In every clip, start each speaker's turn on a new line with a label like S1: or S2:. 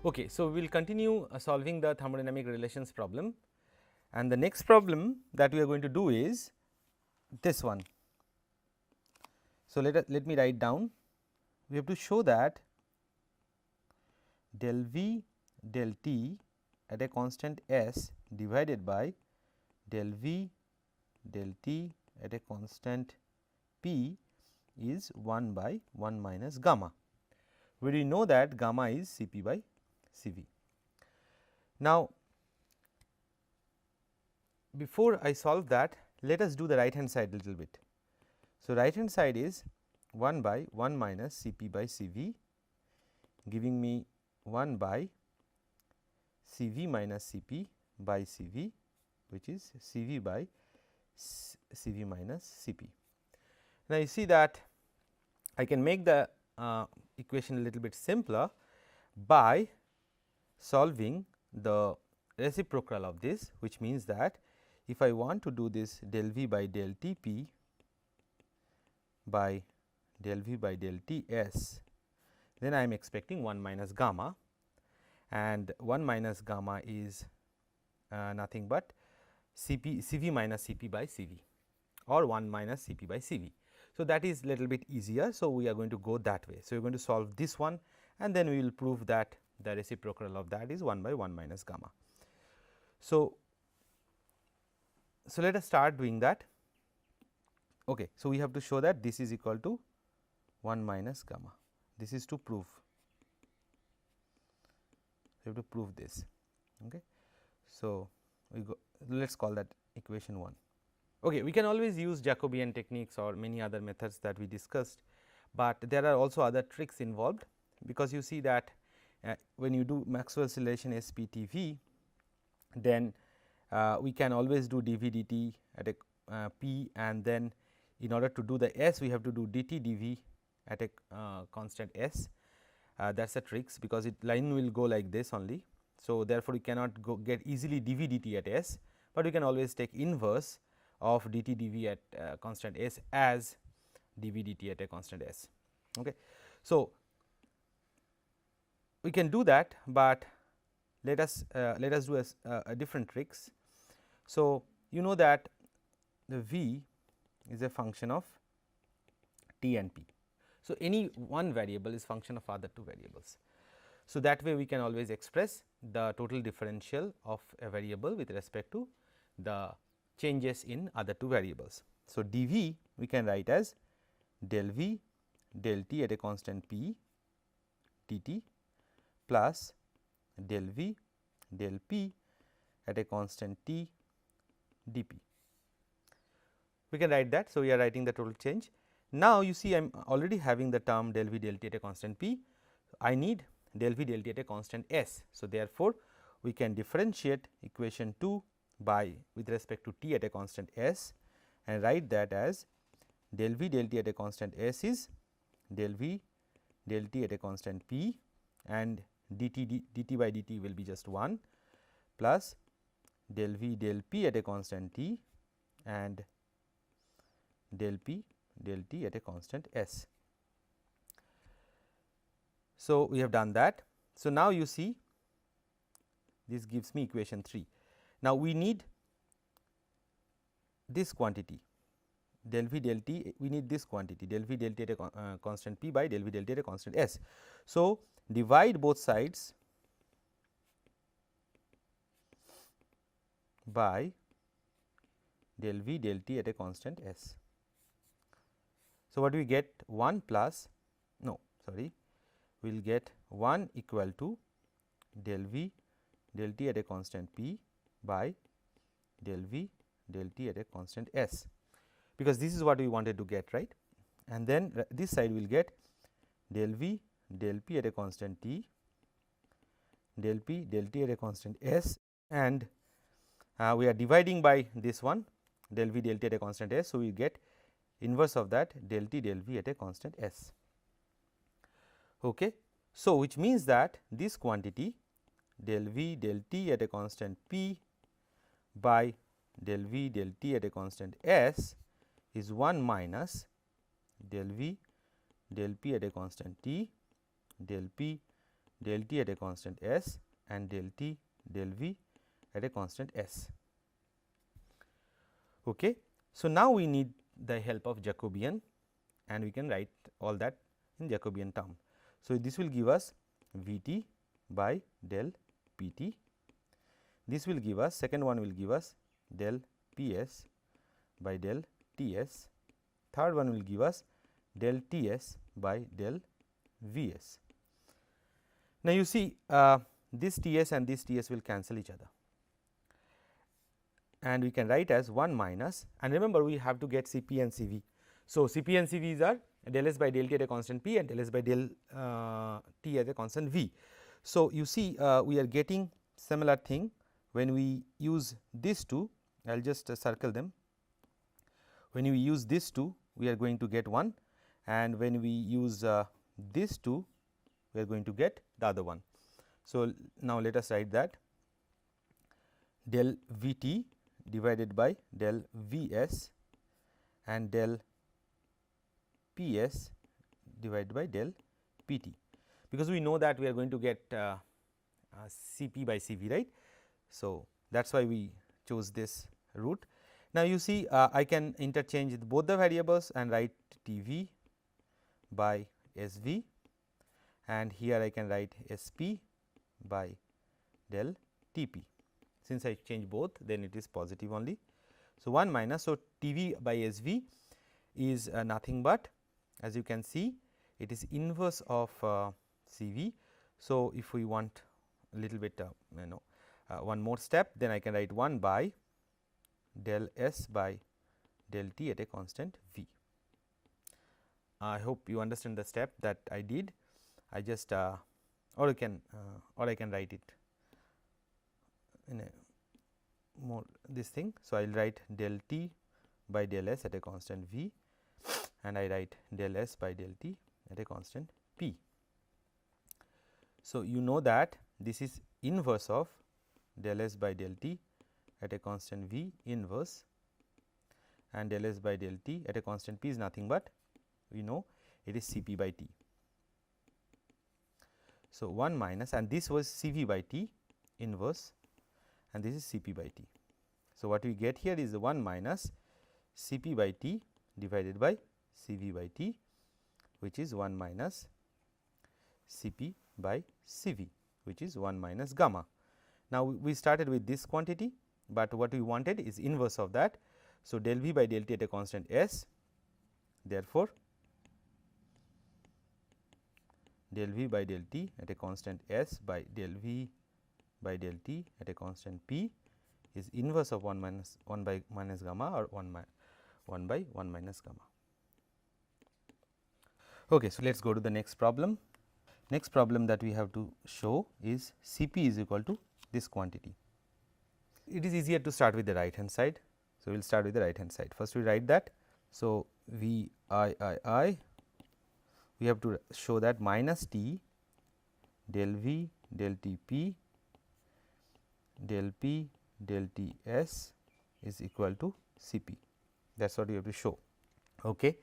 S1: Okay, so we will continue solving the thermodynamic relations problem, and the next problem that we are going to do is this one. So, let me write down. We have to show that del V del T at a constant S divided by del V del T at a constant P is 1 by 1 minus gamma, where we know that gamma is Cp by Cv. Now, before I solve that, let us do the right hand side a little bit. So, right hand side is 1 by 1 minus Cp by Cv, giving me 1 by Cv minus Cp by Cv, which is Cv by Cv minus Cp. Now, you see that I can make the equation a little bit simpler by solving the reciprocal of this, which means that if I want to do this del V by del T P by del V by del T S, then I am expecting 1 minus gamma, and 1 minus gamma is nothing but Cv minus Cp by Cv, or 1 minus Cp by Cv. So, that is little bit easier. So, we are going to go that way. So, we are going to solve this one, and then we will prove that the reciprocal of that is 1 by 1 minus gamma. So, let us start doing that. Okay. So, we have to show that this is equal to 1 minus gamma. This is to prove. We have to prove this. Okay. So, we go. Let us call that equation 1. Okay, we can always use Jacobian techniques or many other methods that we discussed, but there are also other tricks involved, because you see that when you do Maxwell's relation SPTV, then we can always do dV dt at a P, and then in order to do the S, we have to do dt dV at a constant S. That is the tricks, because line will go like this only. So, therefore, we cannot get easily dV dt at S, but we can always take inverse of dt dV at constant S as dV dt at a constant S. Okay. So, we can do that, but let us do a different tricks. So, you know that the V is a function of T and P. So, any one variable is function of other two variables. So, that way we can always express the total differential of a variable with respect to the changes in other two variables. So, dV we can write as del V del T at a constant P dt plus del V del P at a constant T dP. We can write that. So, we are writing the total change. Now, you see I am already having the term del V del T at a constant P. I need del V del T at a constant S. So, therefore, we can differentiate equation 2 by with respect to T at a constant S, and write that as del V del T at a constant S is del V del T at a constant P, and dt by dt will be just 1 plus del V del P at a constant T and del P del T at a constant S. So, we have done that. So, now you see this gives me equation 3. Now, we need this quantity del V del T, we need this quantity del V del T at a constant P by del V del T at a constant S. So, divide both sides by del V del T at a constant S. So, what we get 1 plus we will get 1 equal to del V del T at a constant P by del V del T at a constant S, because this is what we wanted to get, right. And then this side will get del V del P at a constant T del P del T at a constant S, and we are dividing by this one del V del T at a constant S. So, we get inverse of that del T del V at a constant S. Okay. So, which means that this quantity del V del T at a constant P by del V del T at a constant S is 1 minus del V del P at a constant T del P del T at a constant S and del T del V at a constant S. Okay. So, now we need the help of Jacobian and we can write all that in Jacobian term. So, this will give us V T by del P T. This will give us, second one will give us del P S by del T S. Third one will give us del T S by del V S. Now, you see this T S and this T S will cancel each other and we can write as 1 minus, and remember we have to get C P and C V. So, C P and C V's are del S by del T at a constant P and del S by del T at a constant V. So, you see we are getting similar thing when we use these two. I will just circle them. When we use these two, we are going to get 1, and when we use these two, we are going to get the other one. So, now let us write that del V T divided by del V S and del P S divided by del P T, because we know that we are going to get C P by C V, right. So, that is why we chose this route. Now, you see I can interchange both the variables and write T V by S V, and here I can write S P by del T P. Since I change both, then it is positive only. So, 1 minus. So, T V by S V is nothing but, as you can see, it is inverse of C V. So, if we want a little bit one more step, then I can write 1 by del S by del T at a constant V. I hope you understand the step that I did. I just or I can write it in a more this thing. So, I will write del T by del S at a constant V, and I write del S by del T at a constant P. So, you know that this is inverse of del S by del T at a constant V inverse, and del S by del T at a constant P is nothing but, we know it is C P by T. So, 1 minus, and this was C V by T inverse, and this is C P by T. So, what we get here is 1 minus C P by T divided by C V by T, which is 1 minus C P by C V, which is 1 minus gamma. Now, we started with this quantity, but what we wanted is inverse of that. So, del V by del T at a constant S, therefore, del V by del T at a constant S by del V by del T at a constant P is inverse of 1 by minus gamma, or 1 by 1 minus gamma. Okay, so, let us go to the next problem. Next problem that we have to show is C P is equal to this quantity. It is easier to start with the right hand side. So, we will start with the right hand side. First, we write that. So, V I, we have to show that minus T del V del T P del P del T S is equal to C P. That is what we have to show. Okay.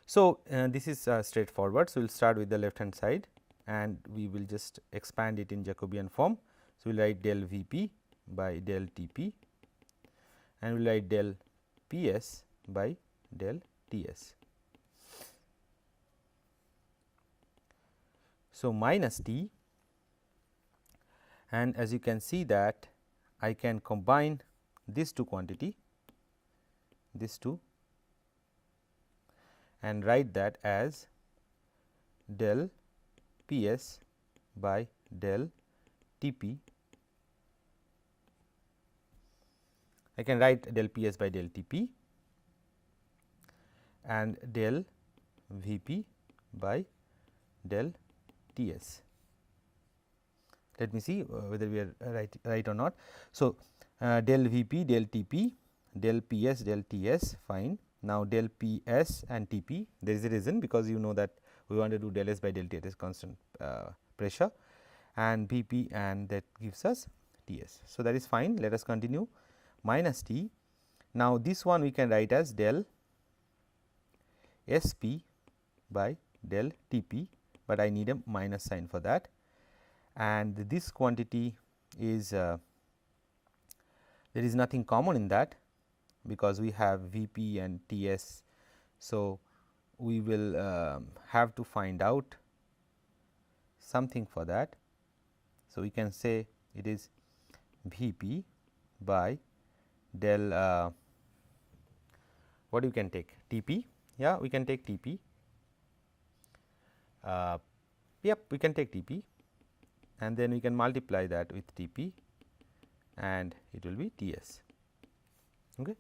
S1: So, this is straightforward. So, we will start with the left hand side and we will just expand it in Jacobian form. So, we will write del V P by del T P, and we will write del P S by del T S. So, minus T, and as you can see that I can combine these two quantity, these two, and write that as del P S by del T P. I can write del P S by del T P and del V P by del T S. Let me see whether we are right or not. So, del V P del T P del P S del T S, fine. Now, del P S and T P, there is a reason, because you know that we want to do del S by del T at constant pressure, and V P, and that gives us T S. So, that is fine. Let us continue. Minus T. Now, this one we can write as del S P by del T P, but I need a minus sign for that, and this quantity is there is nothing common in that, because we have V p and T s. So, we will have to find out something for that. So, we can say it is V p by del what you can take T p, yeah, we can take T p, yep, we can take T p, and then we can multiply that with T p and it will be T s. Okay.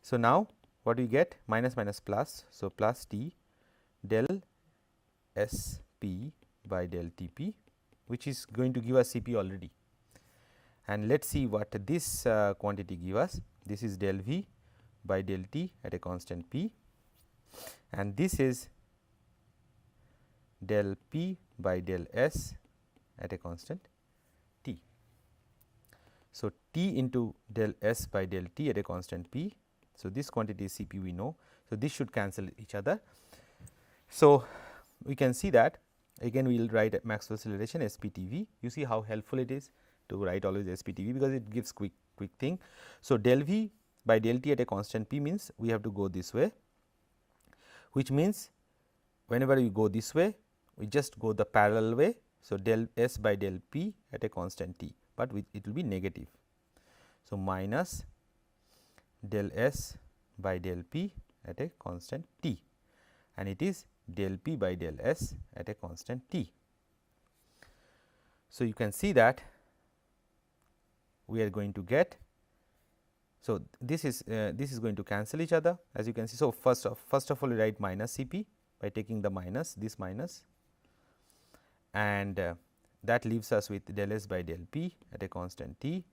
S1: So, now what we get, minus minus plus. So, plus T del S p by del T p, which is going to give us C p already, and let us see what this quantity give us. This is del V by del T at a constant p, and this is del P by del S at a constant T. So, T into del S by del T at a constant P. So, this quantity is C p we know. So, this should cancel each other. So, we can see that again we will write Maxwell's relation S p T V. You see how helpful it is to write always S p T V, because it gives quick thing. So, del V by del T at a constant P means we have to go this way, which means whenever we go this way we just go the parallel way. So, del S by del P at a constant T, but it will be negative. So, minus del S by del P at a constant T, and it is del P by del S at a constant T. So, you can see that we are going to get. So, this is going to cancel each other, as you can see. So, first of all we write minus C p by taking the minus, this minus, and that leaves us with del S by del P at a constant T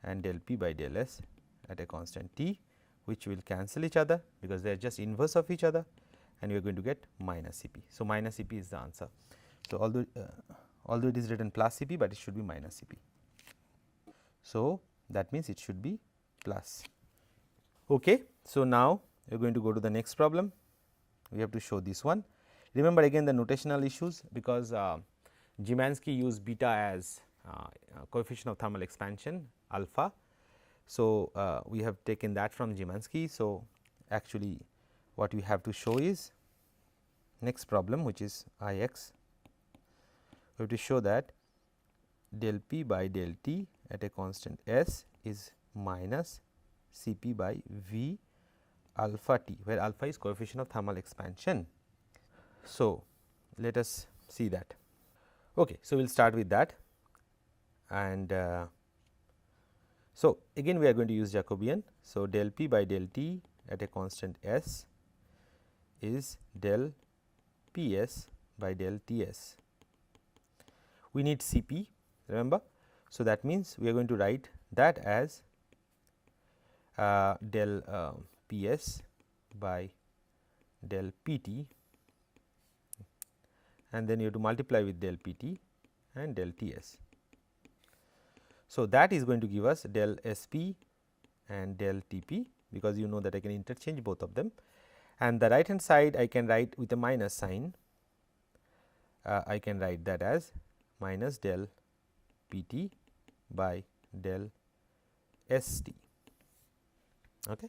S1: and del P by del S at a constant T, which will cancel each other because they are just inverse of each other, and we are going to get minus C p. So, minus C p is the answer. So, although it is written plus C p, but it should be minus C p. So, that means it should be plus. Okay. So, now we are going to go to the next problem. We have to show this one. Remember again the notational issues, because Zemansky used beta as coefficient of thermal expansion alpha. So, we have taken that from Zemansky. So, actually what we have to show is next problem, which is I x. We have to show that del P by del T at a constant S is minus C p by V alpha T, where alpha is coefficient of thermal expansion. So, let us see that. Okay. So, we will start with that, and so again we are going to use Jacobian. So, del P by del T at a constant S is del P s by del T s. We need C p, remember. So, that means we are going to write that as del P s by del P t, and then you have to multiply with del P t and del T s. So, that is going to give us del S p and del T p, because you know that I can interchange both of them, and the right hand side I can write with a minus sign. I can write that as minus del P t by del S t. Okay.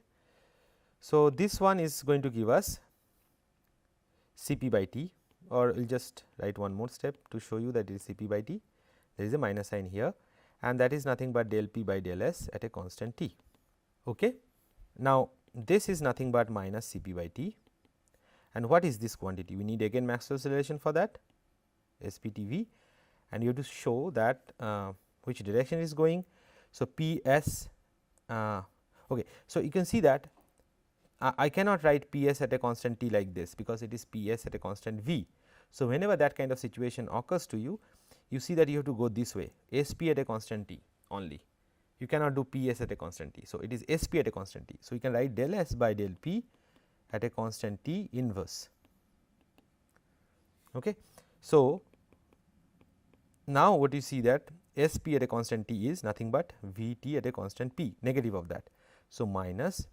S1: So, this one is going to give us C p by T, or we will just write one more step to show you that it is C p by T. There is a minus sign here, and that is nothing but del P by del S at a constant T. Okay. Now, this is nothing but minus C p by T, and what is this quantity? We need again Maxwell's relation for that, S p T v, and you have to show that which direction is going. So, P s okay. So, you can see that I cannot write P s at a constant T like this, because it is P s at a constant V. So, whenever that kind of situation occurs to you, you see that you have to go this way, S p at a constant T only. You cannot do P s at a constant T. So, it is S p at a constant T. So, you can write del S by del P at a constant T inverse. Okay. So, now what you see that S p at a constant T is nothing but V t at a constant P, negative of that. So, minus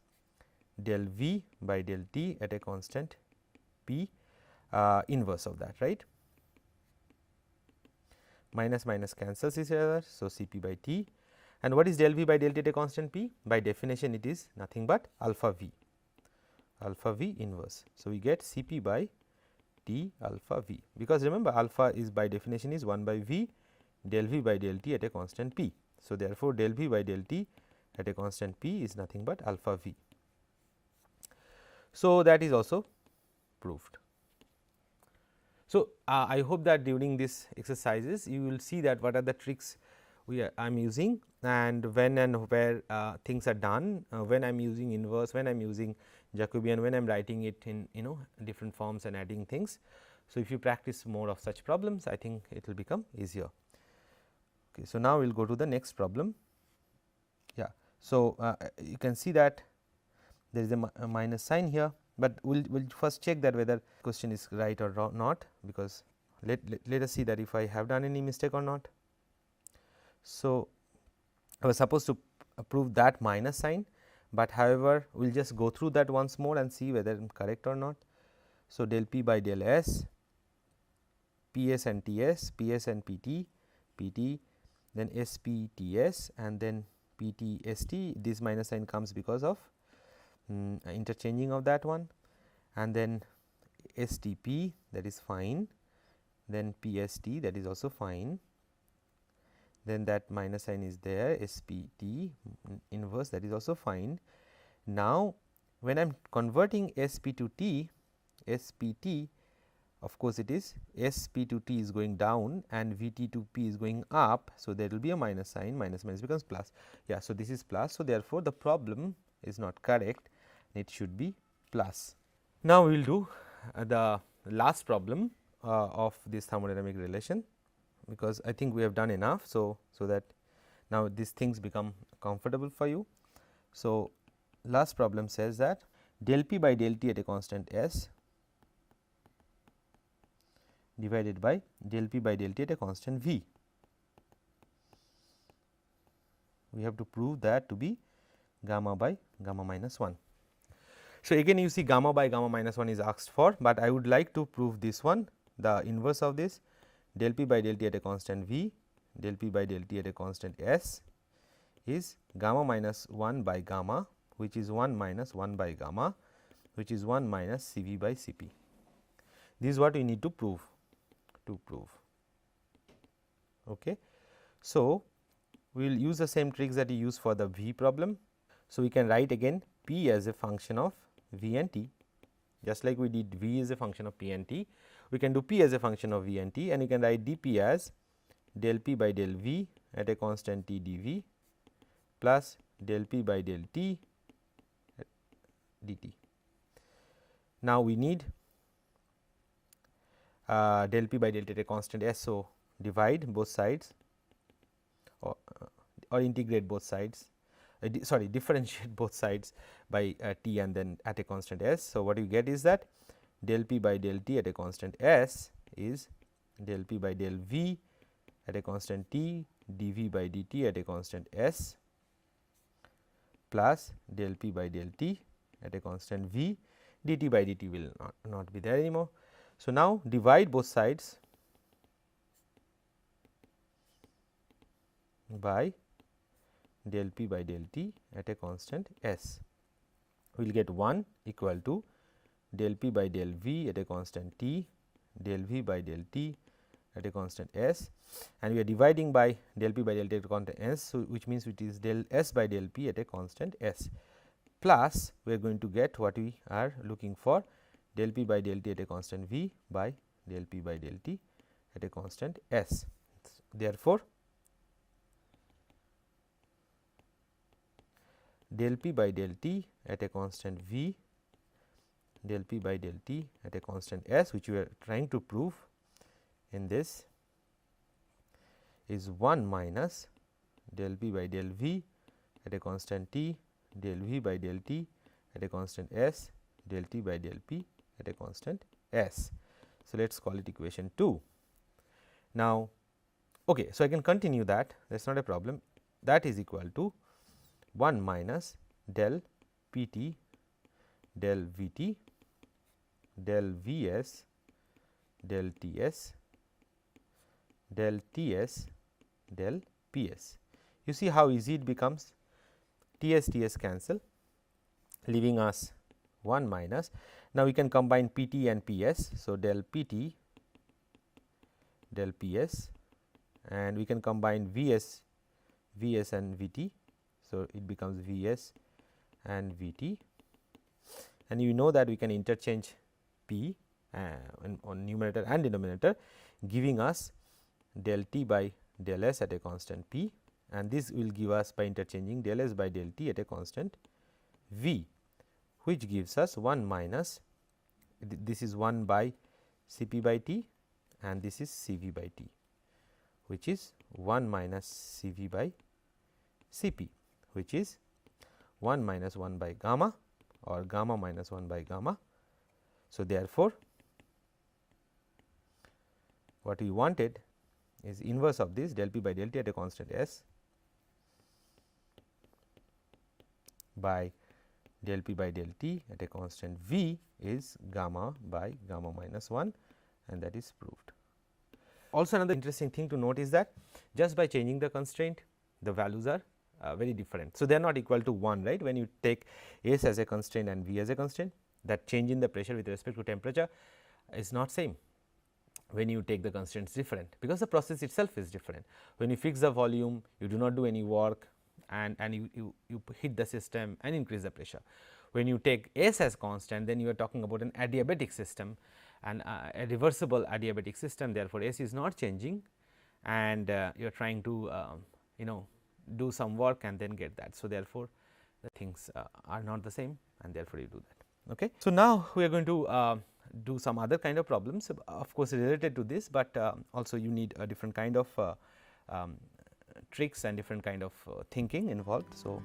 S1: del V by del T at a constant P inverse of that, right. minus minus cancels each other. So, C p by t, and what is del v by del t at a constant p? By definition it is nothing but alpha v inverse. So, we get C p by t alpha v, because remember alpha is by definition is 1 by v del v by del t at a constant p. So, therefore, del v by del t at a constant p is nothing but alpha v. So, that is also proved. So, I hope that during this exercises you will see that what are the tricks I am using, and when and where things are done, when I am using inverse, when I am using Jacobian, when I am writing it in different forms and adding things. So, if you practice more of such problems, I think it will become easier. Okay, so, now we will go to the next problem. Yeah. So, you can see that there is a minus sign here, but we will first check that whether question is right or not, because let us see that if I have done any mistake or not. So, I was supposed to prove that minus sign, but however, we will just go through that once more and see whether I am correct or not. So, del p by del s, P s and T s, P s and P t, then S p T s, and then P t S t. This minus sign comes because of interchanging of that one, and then S t p, that is fine, then P s t, that is also fine, then that minus sign is there, S p t inverse, that is also fine. Now, when I am converting S p to t, S p t, of course, it is S p to t is going down and V t to p is going up. So, there will be a minus sign, minus minus becomes plus. Yeah, so, this is plus. So, therefore, the problem is not correct, it should be plus. Now, we will do the last problem of this thermodynamic relation, because I think we have done enough. So, that now these things become comfortable for you. So, last problem says that del p by del t at a constant s divided by del p by del t at a constant v. We have to prove that to be gamma by gamma minus 1. So, again you see gamma by gamma minus 1 is asked for, but I would like to prove this one, the inverse of this, del p by del t at a constant v, del p by del t at a constant s is gamma minus 1 by gamma, which is 1 minus 1 by gamma, which is 1 minus C v by C p. This is what we need to prove. Okay. So, we will use the same tricks that we use for the V problem. So, we can write again P as a function of V and T, just like we did V as a function of P and T. We can do P as a function of V and T, and you can write dP as del P by del V at a constant T dV plus del P by del T dt. Now, we need del p by del t at a constant s. So, divide both sides or integrate both sides, differentiate both sides by t and then at a constant s. So, what you get is that del p by del t at a constant s is del p by del v at a constant t dv by dt at a constant s plus del p by del t at a constant v, dt by dt will not be there anymore. So, now divide both sides by del p by del t at a constant s. We will get 1 equal to del p by del v at a constant t, del v by del t at a constant s, and we are dividing by del p by del t at a constant s. So, which means it is del s by del p at a constant s, plus we are going to get what we are looking for, del p by del t at a constant v by del p by del t at a constant s. Therefore, del p by del t at a constant v, del p by del t at a constant s, which we are trying to prove in this, is 1 minus del p by del v at a constant t, del v by del t at a constant s, del t by del p at a constant s. So, let us call it equation 2. Now, okay, so I can continue that, that is not a problem. That is equal to 1 minus del p t del v t del v s del t s del Ts del Ps. You see how easy it becomes. Ts cancel, leaving us 1 minus. Now, we can combine Pt and Ps. So, del Pt del Ps, and we can combine Vs and Vt. So, it becomes Vs and Vt, and you know that we can interchange P on numerator and denominator, giving us del T by del S at a constant P, and this will give us by interchanging del S by del T at a constant V, which gives us 1 minus, this is 1 by Cp by T and this is Cv by T, which is 1 minus Cv by Cp, which is 1 minus 1 by gamma or gamma minus 1 by gamma. So, therefore, what we wanted is inverse of this del P by del T at a constant S by del P by del T at a constant V is gamma by gamma minus 1, and that is proved. Also, another interesting thing to note is that just by changing the constraint, the values are very different. So, they are not equal to 1, right. When you take S as a constraint and V as a constraint, that change in the pressure with respect to temperature is not same when you take the constraints different, because the process itself is different. When you fix the volume, you do not do any work and you hit the system and increase the pressure. When you take S as constant, then you are talking about an adiabatic system and a reversible adiabatic system. Therefore, S is not changing, and you are trying to do some work and then get that. So, therefore, the things are not the same, and therefore, you do that. Okay. So, now we are going to do some other kind of problems, of course, related to this, but also you need a different kind of tricks and different kind of thinking involved. So,